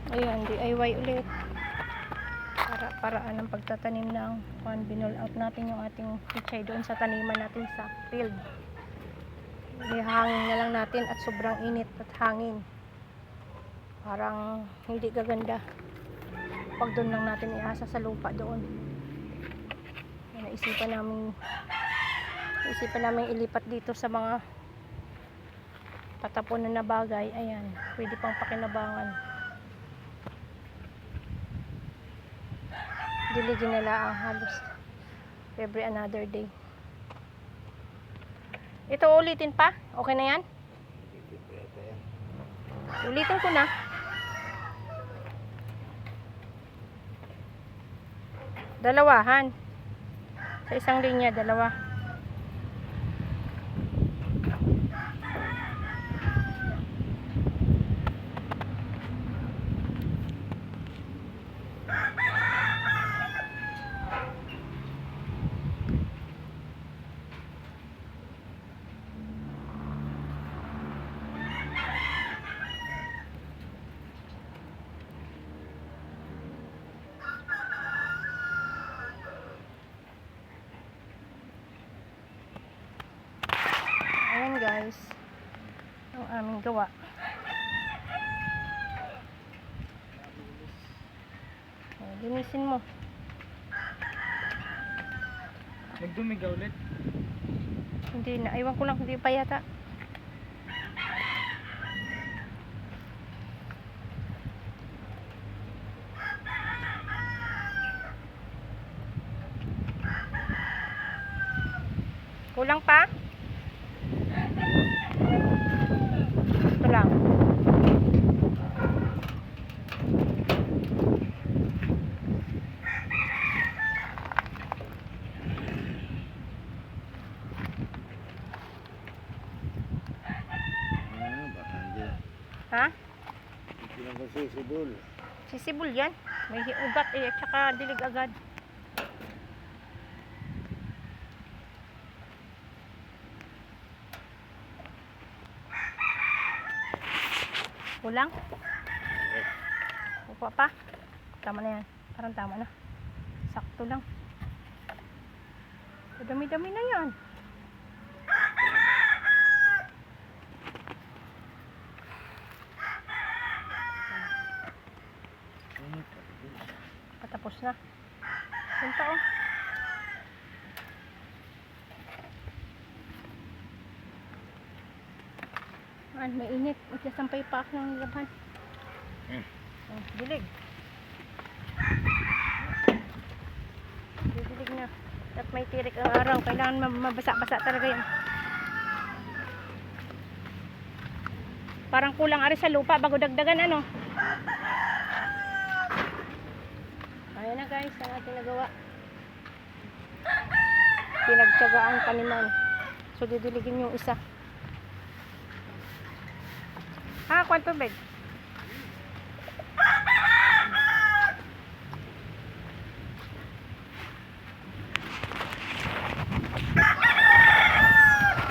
Ayan, DIY ulit. Paraan ng pagtatanim ng binol out natin yung ating pichay doon sa taniman natin sa field. Ihangin na lang natin at sobrang init at hangin. Parang hindi gaganda. Pag doon lang natin iasa sa lupa doon. Naisipan namin ilipat dito sa mga patapunan na bagay. Ayan, pwede pang pakinabangan. Diligin nila ang halos every another day. Ito ulitin pa? Okay na yan? Ulitin ko na. Dalawahan. Sa isang linya, dalawa. Ayan guys, ang aming gawa. Linisin mo. Magdumi ka ulit? Hindi na, iwan ko lang, hindi pa yata. Kulang pa? Ito lang. Baka hindi. Ha? Hindi lang kasi sibol. Sisibol yan. May ugat at saka dilig agad. Kulang? Upa pa? Tama na yan. Parang tama na. Sakto lang. Dami-dami na yan. Patapos na. Punta oh. May init. Magsasampay pa ako ng laban. Oh, dilig. Dilig na. At may tirik ang araw. Kailangan mabasa-basa talaga yan. Parang kulang ari sa lupa bago dagdagan ano. Ayan na guys, ang ating nagawa. Pinagtyagaan taniman. So didiligin yung isa. Kwanto bed?